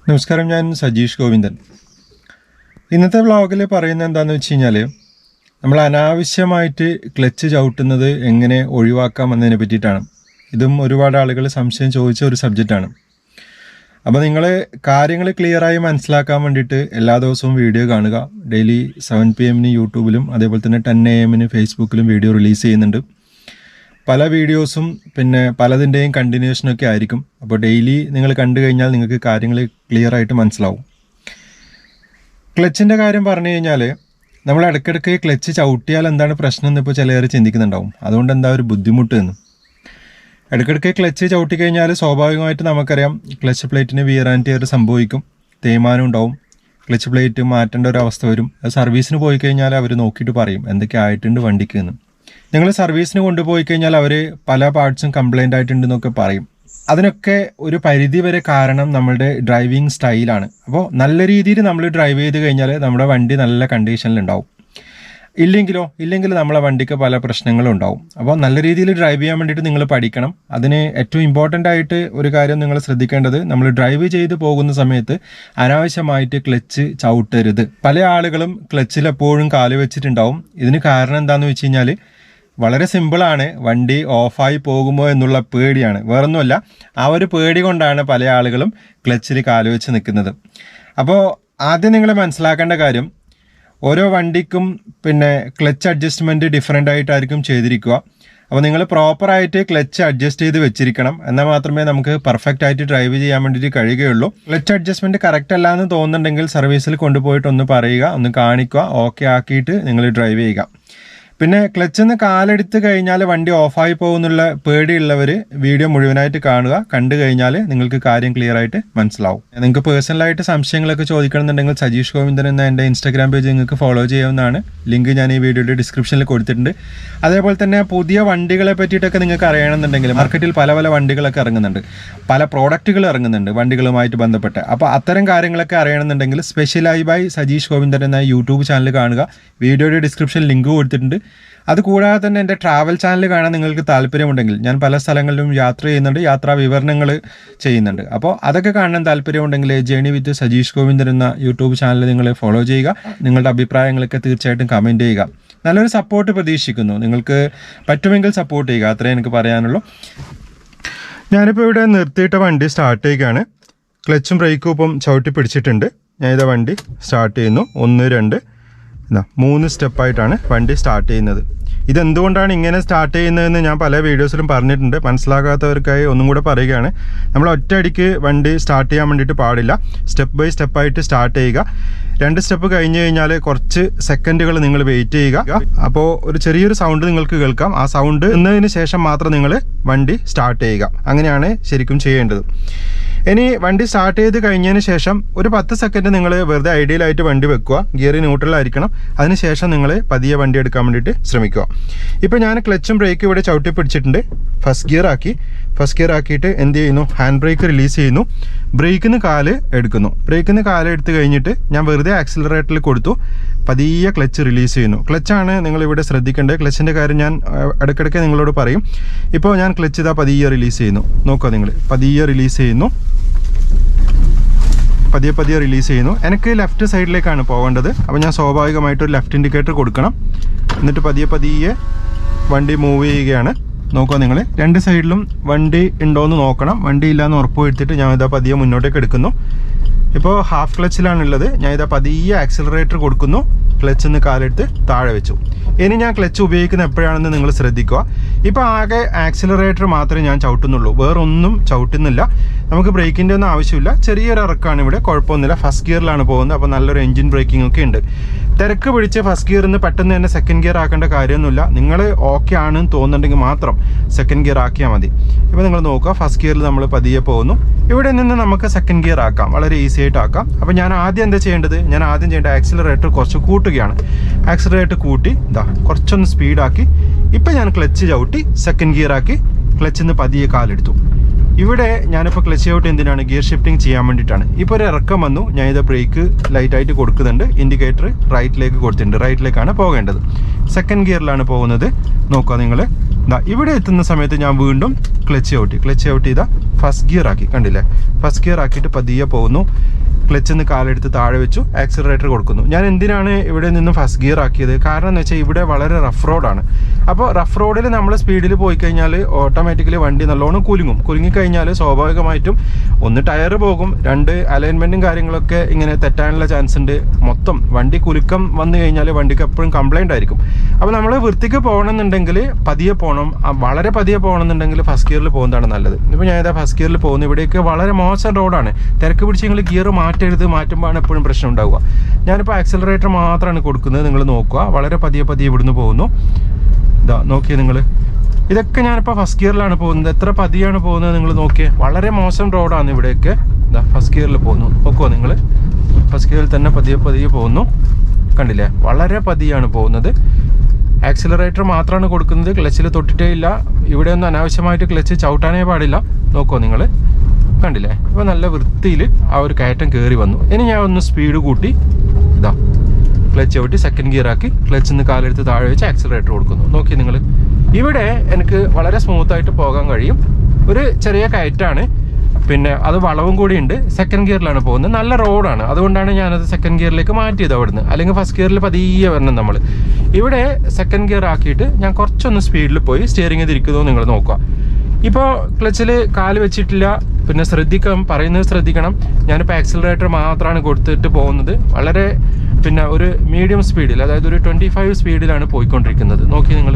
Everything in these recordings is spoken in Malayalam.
നമസ്കാരം, ഞാൻ സജീഷ് ഗോവിന്ദൻ. ഇന്നത്തെ വ്ളോഗിൽ പറയുന്നത് എന്താണെന്ന് വെച്ച് കഴിഞ്ഞാൽ, നമ്മൾ അനാവശ്യമായിട്ട് ക്ലച്ച് ചവിട്ടുന്നത് എങ്ങനെ ഒഴിവാക്കാം എന്നതിനെ പറ്റിയിട്ടാണ്. ഇതും ഒരുപാട് ആളുകൾ സംശയം ചോദിച്ച ഒരു സബ്ജക്റ്റാണ്. അപ്പോൾ നിങ്ങൾ കാര്യങ്ങൾ ക്ലിയറായി മനസ്സിലാക്കാൻ വേണ്ടിയിട്ട് എല്ലാ ദിവസവും വീഡിയോ കാണുക. ഡെയിലി 7 PM യൂട്യൂബിലും അതേപോലെ തന്നെ 10 AM ഫേസ്ബുക്കിലും വീഡിയോ റിലീസ് ചെയ്യുന്നുണ്ട്. പല വീഡിയോസും പിന്നെ പലതിൻ്റെയും കണ്ടിന്യൂഷനൊക്കെ ആയിരിക്കും. അപ്പോൾ ഡെയിലി നിങ്ങൾ കണ്ടു കഴിഞ്ഞാൽ നിങ്ങൾക്ക് കാര്യങ്ങൾ ക്ലിയറായിട്ട് മനസ്സിലാവും. ക്ലച്ചിൻ്റെ കാര്യം പറഞ്ഞു കഴിഞ്ഞാൽ, നമ്മൾ ഇടയ്ക്കിടയ്ക്ക് ക്ലച്ച് ചവിട്ടിയാൽ എന്താണ് പ്രശ്നം എന്ന് ഇപ്പോൾ ചിലർ ചിന്തിക്കുന്നുണ്ടാവും. അതുകൊണ്ട് എന്താ ഒരു ബുദ്ധിമുട്ട് എന്ന്. ഇടയ്ക്കിടയ്ക്ക് ക്ലച്ച് ചവിട്ടി കഴിഞ്ഞാൽ സ്വാഭാവികമായിട്ട് നമുക്കറിയാം ക്ലച്ച് പ്ലേറ്റിന് വിയർ ആൻഡ് ടിയർ സംഭവിക്കും, തേയ്മാനം ഉണ്ടാവും, ക്ലച്ച് പ്ലേറ്റ് മാറ്റേണ്ട ഒരു അവസ്ഥ വരും. അത് സർവീസിന് പോയി കഴിഞ്ഞാൽ അവർ നോക്കിയിട്ട് പറയും എന്തൊക്കെ ആയിട്ടുണ്ട് വണ്ടിക്ക് എന്ന്. നിങ്ങൾ സർവീസിന് കൊണ്ടുപോയി കഴിഞ്ഞാൽ അവർ പല പാർട്സും കംപ്ലൈൻ്റ് ആയിട്ടുണ്ടെന്നൊക്കെ പറയും. അതിനൊക്കെ ഒരു പരിധി വരെ കാരണം നമ്മളുടെ ഡ്രൈവിംഗ് സ്റ്റൈലാണ്. അപ്പോൾ നല്ല രീതിയിൽ നമ്മൾ ഡ്രൈവ് ചെയ്ത് കഴിഞ്ഞാൽ നമ്മുടെ വണ്ടി നല്ല കണ്ടീഷനിലുണ്ടാവും. ഇല്ലെങ്കിൽ നമ്മളെ വണ്ടിക്ക് പല പ്രശ്നങ്ങളും ഉണ്ടാവും. അപ്പോൾ നല്ല രീതിയിൽ ഡ്രൈവ് ചെയ്യാൻ വേണ്ടിയിട്ട് നിങ്ങൾ പഠിക്കണം. അതിന് ഏറ്റവും ഇമ്പോർട്ടൻ്റ് ആയിട്ട് ഒരു കാര്യം നിങ്ങൾ ശ്രദ്ധിക്കേണ്ടത്, നമ്മൾ ഡ്രൈവ് ചെയ്ത് പോകുന്ന സമയത്ത് അനാവശ്യമായിട്ട് ക്ലച്ച് ചവിട്ടരുത്. പല ആളുകളും ക്ലച്ചിൽ എപ്പോഴും കാല് വെച്ചിട്ടുണ്ടാവും. ഇതിന് കാരണം എന്താണെന്ന് വെച്ച് കഴിഞ്ഞാൽ വളരെ സിമ്പിളാണ്. വണ്ടി ഓഫായി പോകുമോ എന്നുള്ള പേടിയാണ്, വേറൊന്നുമല്ല. ആ ഒരു പേടി കൊണ്ടാണ് പല ആളുകളും ക്ലച്ചിൽ കാല് വെച്ച് നിൽക്കുന്നത്. അപ്പോൾ ആദ്യം നിങ്ങൾ മനസ്സിലാക്കേണ്ട കാര്യം, ഓരോ വണ്ടിക്കും പിന്നെ ക്ലച്ച് അഡ്ജസ്റ്റ്മെൻറ്റ് ഡിഫറെൻ്റ് ആയിട്ടായിരിക്കും ചെയ്തിരിക്കുക. അപ്പോൾ നിങ്ങൾ പ്രോപ്പറായിട്ട് ക്ലച്ച് അഡ്ജസ്റ്റ് ചെയ്ത് വെച്ചിരിക്കണം. എന്നാൽ മാത്രമേ നമുക്ക് പെർഫെക്റ്റ് ആയിട്ട് ഡ്രൈവ് ചെയ്യാൻ വേണ്ടിയിട്ട് കഴിയുകയുള്ളൂ. ക്ലച്ച് അഡ്ജസ്റ്റ്മെൻറ്റ് കറക്റ്റ് അല്ല എന്ന് തോന്നുന്നുണ്ടെങ്കിൽ സർവീസിൽ കൊണ്ടുപോയിട്ട് ഒന്ന് പറയുക, ഒന്ന് കാണിക്കുക, ഓക്കെ ആക്കിയിട്ട് നിങ്ങൾ ഡ്രൈവ് ചെയ്യുക. പിന്നെ ക്ലച്ചിൽ നിന്ന് കാലെടുത്ത് കഴിഞ്ഞാൽ വണ്ടി ഓഫായി പോകുന്നുള്ള പേടിയുള്ളവർ വീഡിയോ മുഴുവനായിട്ട് കാണുക. കണ്ടു കഴിഞ്ഞാൽ നിങ്ങൾക്ക് കാര്യം ക്ലിയർ ആയിട്ട് മനസ്സിലാവും. നിങ്ങൾക്ക് പേഴ്സണലായിട്ട് സംശയങ്ങളൊക്കെ ചോദിക്കണമെന്നുണ്ടെങ്കിൽ സജീഷ് ഗോവിന്ദൻ എന്ന എൻ്റെ ഇൻസ്റ്റാഗ്രാം പേജ് നിങ്ങൾക്ക് ഫോളോ ചെയ്യാവുന്നതാണ്. ലിങ്ക് ഞാൻ ഈ വീഡിയോയുടെ ഡിസ്ക്രിപ്ഷനിൽ കൊടുത്തിട്ടുണ്ട്. അതേപോലെ തന്നെ പുതിയ വണ്ടികളെ പറ്റിയിട്ടൊക്കെ നിങ്ങൾക്ക് അറിയണമെന്നുണ്ടെങ്കിൽ മാർക്കറ്റിൽ പല പല വണ്ടികളൊക്കെ ഇറങ്ങുന്നുണ്ട്, പല പ്രോഡക്റ്റുകൾ ഇറങ്ങുന്നുണ്ട് വണ്ടികളുമായിട്ട് ബന്ധപ്പെട്ട്. അപ്പോൾ അത്തരം കാര്യങ്ങളൊക്കെ അറിയണമെന്നുണ്ടെങ്കിൽ സ്പെഷ്യലായി ബൈ സജീഷ് ഗോവിന്ദൻ എന്ന യൂട്യൂബ് ചാനൽ കാണുക. വീഡിയോയുടെ ഡിസ്ക്രിപ്ഷനിൽ ലിങ്ക് കൊടുത്തിട്ടുണ്ട്. അതുകൂടാതെ തന്നെ എൻ്റെ ട്രാവൽ ചാനൽ കാണാൻ നിങ്ങൾക്ക് താല്പര്യമുണ്ടെങ്കിൽ, ഞാൻ പല സ്ഥലങ്ങളിലും യാത്ര ചെയ്യുന്നുണ്ട്, യാത്രാ വിവരണങ്ങൾ ചെയ്യുന്നുണ്ട്. അപ്പോൾ അതൊക്കെ കാണാൻ താല്പര്യമുണ്ടെങ്കിൽ ജേണി വിത്ത് സജീഷ് ഗോവിന്ദൻ എന്ന യൂട്യൂബ് ചാനൽ നിങ്ങൾ ഫോളോ ചെയ്യുക. നിങ്ങളുടെ അഭിപ്രായങ്ങളൊക്കെ തീർച്ചയായിട്ടും കമൻറ്റ് ചെയ്യുക. നല്ലൊരു സപ്പോർട്ട് പ്രതീക്ഷിക്കുന്നു. നിങ്ങൾക്ക് പറ്റുമെങ്കിൽ സപ്പോർട്ട് ചെയ്യുക, അത്രേ എനിക്ക് പറയാനുള്ളൂ. ഞാനിപ്പോൾ ഇവിടെ നിർത്തിയിട്ട വണ്ടി സ്റ്റാർട്ട് ചെയ്യുകയാണ്. ക്ലച്ചും ബ്രേക്കും ഇപ്പം ചവിട്ടി പിടിച്ചിട്ടുണ്ട്. ഞാനിതാ വണ്ടി സ്റ്റാർട്ട് ചെയ്യുന്നു. 1, 2 3 സ്റ്റെപ്പായിട്ടാണ് വണ്ടി സ്റ്റാർട്ട് ചെയ്യുന്നത്. ഇതെന്തുകൊണ്ടാണ് ഇങ്ങനെ സ്റ്റാർട്ട് ചെയ്യുന്നതെന്ന് ഞാൻ പല വീഡിയോസിലും പറഞ്ഞിട്ടുണ്ട്. മനസ്സിലാകാത്തവർക്കായി ഒന്നും കൂടെ പറയുകയാണ്. നമ്മൾ ഒറ്റയടിക്ക് വണ്ടി സ്റ്റാർട്ട് ചെയ്യാൻ വേണ്ടിയിട്ട് പാടില്ല. സ്റ്റെപ്പ് ബൈ സ്റ്റെപ്പായിട്ട് സ്റ്റാർട്ട് ചെയ്യുക. 2 സ്റ്റെപ്പ് കഴിഞ്ഞ് കഴിഞ്ഞാൽ കുറച്ച് സെക്കൻഡുകൾ നിങ്ങൾ വെയിറ്റ് ചെയ്യുക. അപ്പോൾ ഒരു ചെറിയൊരു സൗണ്ട് നിങ്ങൾക്ക് കേൾക്കാം. ആ സൗണ്ട് എന്നതിന് ശേഷം മാത്രം നിങ്ങൾ വണ്ടി സ്റ്റാർട്ട് ചെയ്യുക. അങ്ങനെയാണ് ശരിക്കും ചെയ്യേണ്ടത്. ഇനി വണ്ടി സ്റ്റാർട്ട് ചെയ്ത് കഴിഞ്ഞതിന് ശേഷം ഒരു 10 സെക്കൻഡ് നിങ്ങൾ വെറുതെ ഐഡിയലായിട്ട് വണ്ടി വെക്കുക. ഗിയർ ന്യൂട്രലായിരിക്കണം. അതിനുശേഷം നിങ്ങൾ പതിയെ വണ്ടി എടുക്കാൻ വേണ്ടിയിട്ട് ശ്രമിക്കുക. ഇപ്പോൾ ഞാൻ ക്ലച്ചും ബ്രേക്കും ഇവിടെ ചവിട്ടി പിടിച്ചിട്ടുണ്ട്. ഫസ്റ്റ് ഗിയർ ആക്കിയിട്ട് എന്ത് ചെയ്യുന്നു, ഹാൻഡ് ബ്രേക്ക് റിലീസ് ചെയ്യുന്നു. ബ്രേക്കിന് കാല് എടുക്കുന്നു. ബ്രേക്കിന് കാല് എടുത്ത് കഴിഞ്ഞിട്ട് ഞാൻ വെറുതെ ആക്സിലറേറ്ററിൽ കൊടുത്തു. പതിയെ ക്ലച്ച് റിലീസ് ചെയ്യുന്നു. ക്ലച്ചാണ് നിങ്ങളിവിടെ ശ്രദ്ധിക്കേണ്ടത്. ക്ലച്ചിൻ്റെ കാര്യം ഞാൻ ഇടയ്ക്കിടയ്ക്ക് നിങ്ങളോട് പറയും. ഇപ്പോൾ ഞാൻ ക്ലച്ച് ഇതാ പതിയെ റിലീസ് ചെയ്യുന്നു. നോക്കുക, നിങ്ങൾ പതിയെ റിലീസ് ചെയ്യുന്നു. പതിയെ റിലീസ് ചെയ്യുന്നു. എനിക്ക് ലെഫ്റ്റ് സൈഡിലേക്കാണ് പോകേണ്ടത്. അപ്പോൾ ഞാൻ സ്വാഭാവികമായിട്ടൊരു ലെഫ്റ്റ് ഇൻഡിക്കേറ്റർ കൊടുക്കണം. എന്നിട്ട് പതിയെ വണ്ടി മൂവ് ചെയ്യുകയാണ്. നോക്കുക, നിങ്ങൾ 2 സൈഡിലും വണ്ടി ഉണ്ടോയെന്ന് നോക്കണം. വണ്ടി ഇല്ലയെന്ന് ഉറപ്പ് വരുത്തിയിട്ട് ഞാൻ ഇതാ പതിയെ മുന്നോട്ടേക്ക് എടുക്കുന്നു. ഇപ്പോൾ ഹാഫ് ക്ലച്ചിലാണുള്ളത്. ഞാൻ ഇതാ പതിയെ ആക്സിലറേറ്റർ കൊടുക്കുന്നു. ക്ലച്ചിൽ നിന്ന് കാലെടുത്ത് താഴെ വെച്ചു. ഇനി ഞാൻ ക്ലച്ച് ഉപയോഗിക്കുന്നത് എപ്പോഴാണെന്ന് നിങ്ങൾ ശ്രദ്ധിക്കുക. ഇപ്പോൾ ആകെ ആക്സിലറേറ്റർ മാത്രമേ ഞാൻ ചവിട്ടുന്നുള്ളൂ, വേറൊന്നും ചവിട്ടുന്നില്ല. നമുക്ക് ബ്രേക്കിൻ്റെ ഒന്നും ആവശ്യമില്ല. ചെറിയൊരു ഇറക്കാണ് ഇവിടെ, കുഴപ്പമൊന്നുമില്ല. ഫസ്റ്റ് ഗിയറിലാണ് പോകുന്നത്. അപ്പോൾ നല്ലൊരു എഞ്ചിൻ ബ്രേക്കിംഗ് ഒക്കെ ഉണ്ട്. തിരക്ക് പിടിച്ച് ഫസ്റ്റ് ഗിയറിൽ നിന്ന് പെട്ടെന്ന് തന്നെ സെക്കൻഡ് ഗിയർ ആക്കേണ്ട കാര്യമൊന്നുമില്ല. നിങ്ങൾ ഓക്കെ ആണെന്ന് തോന്നുന്നുണ്ടെങ്കിൽ മാത്രം സെക്കൻഡ് ഗിയർ ആക്കിയാൽ മതി. ഇപ്പോൾ നിങ്ങൾ നോക്കുക, ഫസ്റ്റ് ഗിയറിൽ നമ്മൾ പതിയെ പോകുന്നു. ഇവിടെ നിന്ന് നമുക്ക് സെക്കൻഡ് ഗിയർ ആക്കാം, വളരെ ഈസി ആയിട്ട് ആക്കാം. അപ്പോൾ ഞാൻ ആദ്യം എന്താ ചെയ്യേണ്ടത്, ആക്സിലറേറ്റർ കുറച്ച് കൂട്ടുകയാണ്. ആക്സിലറേറ്റർ കൂട്ടി കുറച്ചൊന്ന് സ്പീഡാക്കി. ഇപ്പം ഞാൻ ക്ലച്ച് ചവിട്ടി സെക്കൻഡ് ഗിയർ ആക്കി. ക്ലച്ചിൽ നിന്ന് പതിയെ കാലെടുത്തു. ഇവിടെ ഞാനിപ്പോൾ ക്ലച്ച് ഔട്ട് എന്തിനാണ്, ഗിയർ ഷിഫ്റ്റിംഗ് ചെയ്യാൻ വേണ്ടിയിട്ടാണ്. ഇപ്പോൾ ഒരു ഇറക്കം വന്നു. ഞാൻ ഇത് ബ്രേക്ക് ലൈറ്റായിട്ട് കൊടുക്കുന്നുണ്ട്. ഇൻഡിക്കേറ്റർ റൈറ്റിലേക്ക് കൊടുത്തിട്ടുണ്ട്. റൈറ്റിലേക്കാണ് പോകേണ്ടത്. സെക്കൻഡ് ഗിയറിലാണ് പോകുന്നത്. നോക്കുക, നിങ്ങൾ ഇവിടെ എത്തുന്ന സമയത്ത് ഞാൻ വീണ്ടും ക്ലച്ച് ഔട്ട് ചെയ്താൽ ഫസ്റ്റ് ഗിയർ ആക്കി, കണ്ടില്ലേ? ഫസ്റ്റ് ഗിയർ ആക്കിയിട്ട് പതിയെ പോകുന്നു. ക്ലച്ചിൽ നിന്ന് കാലെടുത്ത് താഴെ വെച്ചു, ആക്സിലറേറ്റർ കൊടുക്കുന്നു. ഞാൻ എന്തിനാണ് ഇവിടെ നിന്ന് ഫസ്റ്റ് ഗിയർ ആക്കിയത്? കാരണം എന്ന് വെച്ചാൽ ഇവിടെ വളരെ റഫ് റോഡാണ്. അപ്പോൾ റഫ് റോഡിൽ നമ്മൾ സ്പീഡിൽ പോയി കഴിഞ്ഞാൽ ഓട്ടോമാറ്റിക്കലി വണ്ടി നല്ലോണം കുലുങ്ങിക്കഴിഞ്ഞാൽ സ്വാഭാവികമായിട്ടും ഒന്ന് ടയർ പോകും, രണ്ട് അലൈൻമെൻറ്റും കാര്യങ്ങളൊക്കെ ഇങ്ങനെ തെറ്റാനുള്ള ചാൻസ് ഉണ്ട്. മൊത്തം വണ്ടി കുലുക്കം വന്നു കഴിഞ്ഞാൽ വണ്ടിക്ക് എപ്പോഴും കംപ്ലൈൻ്റ് ആയിരിക്കും. അപ്പോൾ നമ്മൾ വൃത്തിക്ക് പോകണമെന്നുണ്ടെങ്കിൽ പതിയെ പോകണം, വളരെ പതിയെ പോകണമെന്നുണ്ടെങ്കിൽ ഫസ്റ്റ് ഗിയറിൽ പോകുന്നതാണ് നല്ലത്. ഇപ്പോൾ ഞാൻ ഫസ്റ്റ് ഗിയറിൽ പോകുന്നു. ഇവിടേക്ക് വളരെ മോശം റോഡാണ്, തിരക്ക് പിടിച്ച് നിങ്ങൾ ഗിയർ മാറ്റുമ്പോഴാണ് എപ്പോഴും പ്രശ്നം ഉണ്ടാവുക. ഞാനിപ്പോൾ ആക്സിലറേറ്റർ മാത്രമാണ് കൊടുക്കുന്നത്. നിങ്ങൾ നോക്കുക, വളരെ പതിയെ ഇവിടുന്ന് പോകുന്നു. നോക്കിയേ നിങ്ങൾ, ഇതൊക്കെ ഞാനിപ്പോൾ ഫസ്റ്റ് ഗിയറിലാണ് പോകുന്നത്. എത്ര പതിയാണ് പോകുന്നത് നിങ്ങൾ നോക്കിയേ. വളരെ മോശം റോഡാണ് ഇവിടെയൊക്കെ. ഫസ്റ്റ് ഗിയറിൽ പോകുന്നു, നോക്കുമോ നിങ്ങൾ? ഫസ്റ്റ് ഗിയറിൽ തന്നെ പതിയെ പോകുന്നു, കണ്ടില്ലേ? വളരെ പതിയാണ് പോകുന്നത്. ആക്സിലറേറ്റർ മാത്രമാണ് കൊടുക്കുന്നത്, ക്ലച്ചിൽ തൊട്ടിട്ടേ ഇല്ല. ഇവിടെ ഒന്നും അനാവശ്യമായിട്ട് ക്ലച്ച് ചവിട്ടാനേ പാടില്ല. നോക്കുമോ നിങ്ങൾ, കണ്ടില്ലേ? ഇപ്പോൾ നല്ല വൃത്തിയിൽ ആ ഒരു കയറ്റം കയറി വന്നു. ഇനി ഞാൻ ഒന്ന് സ്പീഡ് കൂട്ടി ക്ലച്ച് ചവിട്ടി സെക്കൻഡ് ഗിയർ ആക്കി ക്ലച്ചിൽ നിന്ന് കാലെടുത്ത് താഴെ വെച്ച് ആക്സിലറേറ്റർ കൊടുക്കുന്നു. നോക്കി നിങ്ങൾ, ഇവിടെ എനിക്ക് വളരെ സ്മൂത്തായിട്ട് പോകാൻ കഴിയും. ഒരു ചെറിയ കയറ്റാണ്, പിന്നെ അത് വളവും കൂടി ഉണ്ട്. സെക്കൻഡ് ഗിയറിലാണ് പോകുന്നത്, നല്ല റോഡാണ്. അതുകൊണ്ടാണ് ഞാനത് സെക്കൻഡ് ഗിയറിലേക്ക് മാറ്റിയത് അവിടുന്ന്. അല്ലെങ്കിൽ ഫസ്റ്റ് ഗിയറിൽ പതിയെ വരണം നമ്മൾ. ഇവിടെ സെക്കൻഡ് ഗിയർ ആക്കിയിട്ട് ഞാൻ കുറച്ചൊന്ന് സ്പീഡിൽ പോയി സ്റ്റിയറിംഗ് തിരിക്കുന്നു. നിങ്ങൾ നോക്കുക, ഇപ്പോൾ ക്ലച്ചിൽ കാല് വെച്ചിട്ടില്ല. പിന്നെ പറയുന്നത് ശ്രദ്ധിക്കണം. ഞാനിപ്പോൾ ആക്സിലറേറ്റർ മാത്രമാണ് കൊടുത്തിട്ട് പോകുന്നത്. വളരെ പിന്നെ ഒരു മീഡിയം സ്പീഡിൽ, അതായത് ഒരു 25 സ്പീഡിലാണ് പോയിക്കൊണ്ടിരിക്കുന്നത്. നോക്കി നിങ്ങൾ,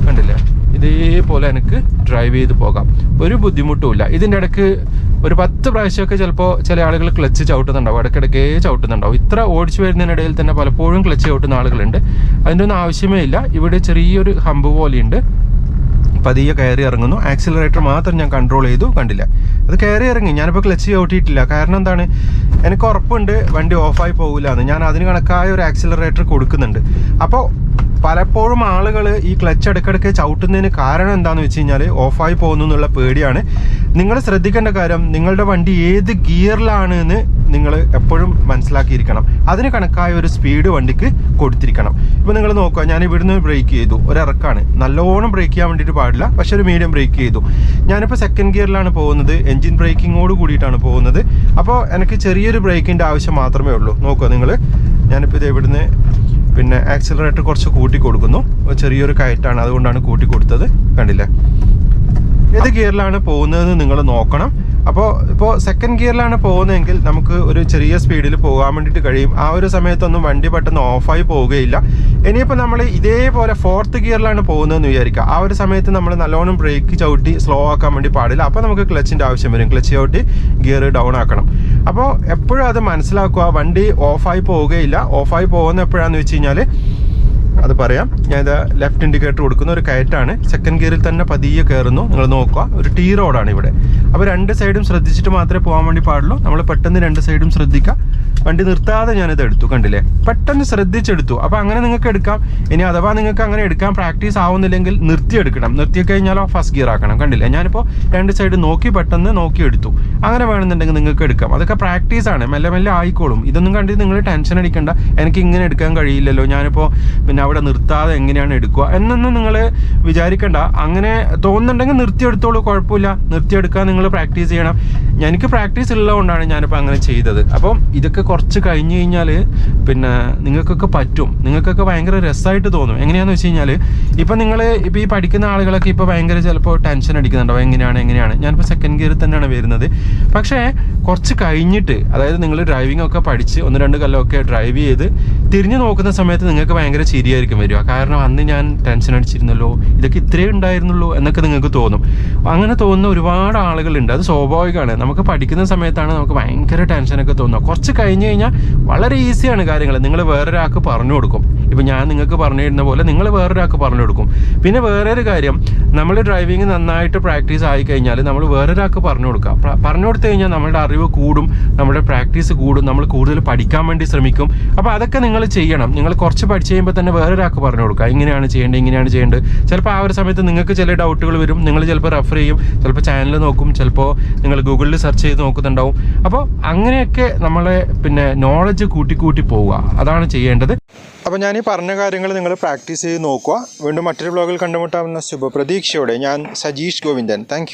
കണ്ടില്ലേ? ഇതേപോലെ എനിക്ക് ഡ്രൈവ് ചെയ്ത് പോകാം, ഒരു ബുദ്ധിമുട്ടുമില്ല. ഇതിൻ്റെ ഇടയ്ക്ക് ഒരു 10 പ്രാവശ്യമൊക്കെ ചിലപ്പോൾ ചില ആളുകൾ ക്ലച്ച് ചവിട്ടുന്നുണ്ടാവും, ഇടയ്ക്കിടയ്ക്കേ ചവിട്ടുന്നുണ്ടാവും. ഇത്ര ഓടിച്ചു വരുന്നതിനിടയിൽ തന്നെ പലപ്പോഴും ക്ലച്ച് ചവിട്ടുന്ന ആളുകളുണ്ട്. അതിൻ്റെ ഒന്നും ആവശ്യമേ ഇല്ല. ഇവിടെ ചെറിയൊരു ഹമ്പ് പോലെയുണ്ട്, പതിയെ കയറി ഇറങ്ങുന്നു. ആക്സിലറേറ്റർ മാത്രം ഞാൻ കൺട്രോൾ ചെയ്തു, കണ്ടില്ല? അത് കയറി ഇറങ്ങി. ഞാനിപ്പോൾ ക്ലച്ച് ചവിട്ടിയിട്ടില്ല. കാരണം എന്താണ്? എനിക്ക് ഉറപ്പുണ്ട് വണ്ടി ഓഫായി പോകില്ല എന്ന്. ഞാൻ അതിന് കണക്കായ ഒരു ആക്സിലറേറ്റർ കൊടുക്കുന്നുണ്ട്. അപ്പോൾ പലപ്പോഴും ആളുകൾ ഈ ക്ലച്ച് ഇടയ്ക്കിടയ്ക്ക് ചവിട്ടുന്നതിന് കാരണം എന്താണെന്ന് വെച്ച് കഴിഞ്ഞാൽ ഓഫായി പോകുന്നു എന്നുള്ള പേടിയാണ്. നിങ്ങൾ ശ്രദ്ധിക്കേണ്ട കാര്യം, നിങ്ങളുടെ വണ്ടി ഏത് ഗിയറിലാണ് എന്ന് നിങ്ങൾ എപ്പോഴും മനസ്സിലാക്കിയിരിക്കണം. അതിന് കണക്കായ ഒരു സ്പീഡ് വണ്ടിക്ക് കൊടുത്തിരിക്കണം. ഇപ്പോൾ നിങ്ങൾ നോക്കുക, ഞാൻ ഇവിടുന്ന് ബ്രേക്ക് ചെയ്തു, ഒരിറക്കാണ്. നല്ലോണം ബ്രേക്ക് ചെയ്യാൻ വേണ്ടിയിട്ട് പാടില്ല, പക്ഷെ ഒരു മീഡിയം ബ്രേക്ക് ചെയ്തു. ഞാനിപ്പോൾ സെക്കൻഡ് ഗിയറിലാണ് പോകുന്നത്, എൻജിൻ ബ്രേക്കിങ്ങോട് കൂടിയിട്ടാണ് പോകുന്നത്. അപ്പോൾ എനിക്ക് ചെറിയൊരു ബ്രേക്കിൻ്റെ ആവശ്യം മാത്രമേ ഉള്ളൂ. നോക്കുക നിങ്ങൾ, ഞാനിപ്പോൾ ഇത് ഇവിടുന്ന് പിന്നെ ആക്സിലറേറ്റർ കുറച്ച് കൂട്ടി കൊടുക്കുന്നു. ചെറിയൊരു കയറ്റാണ്, അതുകൊണ്ടാണ് കൂട്ടി കൊടുത്തത്. കണ്ടില്ലേ? ഏത് ഗിയറിലാണ് പോകുന്നതെന്ന് നിങ്ങൾ നോക്കണം. ഇപ്പോൾ സെക്കൻഡ് ഗിയറിലാണ് പോകുന്നതെങ്കിൽ നമുക്ക് ഒരു ചെറിയ സ്പീഡിൽ പോകാൻ വേണ്ടിയിട്ട് കഴിയും. ആ ഒരു സമയത്തൊന്നും വണ്ടി പെട്ടെന്ന് ഓഫായി പോവുകയില്ല. ഇനിയിപ്പോൾ നമ്മൾ ഇതേപോലെ ഫോർത്ത് ഗിയറിലാണ് പോകുന്നതെന്ന് വിചാരിക്കുക. ആ ഒരു സമയത്ത് നമ്മൾ നല്ലോണം ബ്രേക്ക് ചവിട്ടി സ്ലോ ആക്കാൻ വേണ്ടി പാടില്ല. അപ്പോൾ നമുക്ക് ക്ലച്ചിൻ്റെ ആവശ്യം വരും. ക്ലച്ച് ചവിട്ടി ഗിയർ ഡൗൺ ആക്കണം. അപ്പോൾ എപ്പോഴും അത് മനസ്സിലാക്കുക, വണ്ടി ഓഫായി പോവുകയില്ല. ഓഫായി പോകുന്ന എപ്പോഴാണെന്ന് വെച്ച് കഴിഞ്ഞാൽ അത് പറയാം. ഞാനിത് ലെഫ്റ്റ് ഇൻഡിക്കേറ്റർ കൊടുക്കുന്ന ഒരു കയറ്റാണ്. സെക്കൻഡ് ഗിയറിൽ തന്നെ പതിയെ കയറുന്നു. നിങ്ങൾ നോക്കുക, ഒരു ടീ റോഡാണ് ഇവിടെ. അപ്പോൾ രണ്ട് സൈഡും ശ്രദ്ധിച്ചിട്ട് മാത്രമേ പോകാൻ വേണ്ടി പാടുള്ളൂ. നമ്മൾ പെട്ടെന്ന് രണ്ട് സൈഡും ശ്രദ്ധിക്കുക. വണ്ടി നിർത്താതെ ഞാനിത് എടുത്തു, കണ്ടില്ലേ? പെട്ടെന്ന് ശ്രദ്ധിച്ചെടുത്തു. അപ്പോൾ അങ്ങനെ നിങ്ങൾക്ക് എടുക്കാം. ഇനി അഥവാ നിങ്ങൾക്ക് അങ്ങനെ എടുക്കാൻ പ്രാക്ടീസ് ആവുന്നില്ലെങ്കിൽ നിർത്തിയെടുക്കണം. നിർത്തിക്കഴിഞ്ഞാലോ ഫസ്റ്റ് ഗിയർ ആക്കണം. കണ്ടില്ലേ? ഞാനിപ്പോൾ രണ്ട് സൈഡ് പെട്ടെന്ന് നോക്കി എടുത്തു. അങ്ങനെ വേണമെന്നുണ്ടെങ്കിൽ നിങ്ങൾക്ക് എടുക്കാം. അതൊക്കെ പ്രാക്ടീസാണ്, മെല്ലെ മെല്ലെ ആയിക്കോളും. ഇതൊന്നും കണ്ടിട്ട് നിങ്ങൾ ടെൻഷൻ അടിക്കേണ്ട, എനിക്ക് ഇങ്ങനെ എടുക്കാൻ കഴിയില്ലല്ലോ, ഞാനിപ്പോൾ പിന്നെ അവിടെ നിർത്താതെ എങ്ങനെയാണ് എടുക്കുക എന്നൊന്നും നിങ്ങൾ വിചാരിക്കേണ്ട. അങ്ങനെ തോന്നുന്നുണ്ടെങ്കിൽ നിർത്തിയെടുത്തോളൂ, കുഴപ്പമില്ല. നിർത്തിയെടുക്കാൻ നിങ്ങൾ പ്രാക്ടീസ് ചെയ്യണം. എനിക്ക് പ്രാക്ടീസ് ഉള്ളതുകൊണ്ടാണ് ഞാനിപ്പോൾ അങ്ങനെ ചെയ്തത്. അപ്പം ഇതൊക്കെ കുറച്ച് കഴിഞ്ഞ് കഴിഞ്ഞാൽ പിന്നെ നിങ്ങൾക്കൊക്കെ പറ്റും. നിങ്ങൾക്കൊക്കെ ഭയങ്കര രസമായിട്ട് തോന്നും. എങ്ങനെയാണെന്ന് വെച്ച് കഴിഞ്ഞാൽ ഇപ്പോൾ ഈ പഠിക്കുന്ന ആളുകളൊക്കെ ഇപ്പോൾ ഭയങ്കര ചിലപ്പോൾ ടെൻഷൻ അടിക്കുന്നുണ്ടാവും. എങ്ങനെയാണ് ഞാനിപ്പോൾ സെക്കൻഡ് ഗിയറിൽ തന്നെയാണ് വരുന്നത്. പക്ഷേ കുറച്ച് കഴിഞ്ഞിട്ട്, അതായത് നിങ്ങൾ ഡ്രൈവിംഗ് ഒക്കെ പഠിച്ച് 1-2 കൊല്ലമൊക്കെ ഡ്രൈവ് ചെയ്ത് തിരിഞ്ഞു നോക്കുന്ന സമയത്ത് നിങ്ങൾക്ക് ഭയങ്കര ചിരിയായിരിക്കും വരിക. കാരണം അന്ന് ഞാൻ ടെൻഷൻ അടിച്ചിരുന്നല്ലോ, ഇതൊക്കെ ഇത്രയേ ഉണ്ടായിരുന്നുള്ളൂ എന്നൊക്കെ നിങ്ങൾക്ക് തോന്നും. അങ്ങനെ തോന്നുന്ന ഒരുപാട് ആളുകളുണ്ട്. അത് സ്വാഭാവികമാണ്. നമുക്ക് പഠിക്കുന്ന സമയത്താണ് നമുക്ക് ഭയങ്കര ടെൻഷനൊക്കെ തോന്നുക. കുറച്ച് കഴിഞ്ഞ് കഴിഞ്ഞാൽ വളരെ ഈസിയാണ് കാര്യങ്ങൾ. നിങ്ങൾ വേറൊരാൾക്ക് പറഞ്ഞു കൊടുക്കും. ഇപ്പം ഞാൻ നിങ്ങൾക്ക് പറഞ്ഞു തരുന്ന പോലെ നിങ്ങൾ വേറൊരാൾക്ക് പറഞ്ഞു കൊടുക്കും. പിന്നെ വേറൊരു കാര്യം, നമ്മൾ ഡ്രൈവിംഗ് നന്നായിട്ട് പ്രാക്ടീസ് ആയി കഴിഞ്ഞാൽ നമ്മൾ വേറൊരാൾക്ക് പറഞ്ഞു കൊടുക്കുക. പറഞ്ഞു കൊടുത്തു കഴിഞ്ഞാൽ നമ്മളുടെ അറിവ് കൂടും, നമ്മുടെ പ്രാക്ടീസ് കൂടും, നമ്മൾ കൂടുതൽ പഠിക്കാൻ വേണ്ടി ശ്രമിക്കും. അപ്പോൾ അതൊക്കെ നിങ്ങൾ ചെയ്യണം. നിങ്ങൾ കുറച്ച് പഠിച്ച് കഴിയുമ്പോൾ തന്നെ വേറൊരാൾക്ക് പറഞ്ഞു കൊടുക്കുക. ഇങ്ങനെയാണ് ചെയ്യേണ്ടത്. ചിലപ്പോൾ ആ ഒരു സമയത്ത് നിങ്ങൾക്ക് ചില ഡൗട്ടുകൾ വരും. നിങ്ങൾ ചിലപ്പോൾ റെഫർ ചെയ്യും, ചിലപ്പോൾ ചാനൽ നോക്കും, ചിലപ്പോൾ നിങ്ങൾ ഗൂഗിളിൽ സെർച്ച് ചെയ്ത് നോക്കുന്നുണ്ടാവും. അപ്പോൾ അങ്ങനെയൊക്കെ നമ്മളെ പിന്നെ നോളജ് കൂട്ടി പോവുക, അതാണ് ചെയ്യേണ്ടത്. അപ്പോൾ ഞാൻ ഈ പറഞ്ഞ കാര്യങ്ങൾ നിങ്ങൾ പ്രാക്ടീസ് ചെയ്ത് നോക്കുക. വീണ്ടും മറ്റൊരു വ്ളോഗിൽ കണ്ടുമുട്ടാവുന്ന ശുഭപ്രതീക്ഷയോടെ ഞാൻ സജീഷ് ഗോവിന്ദൻ. താങ്ക്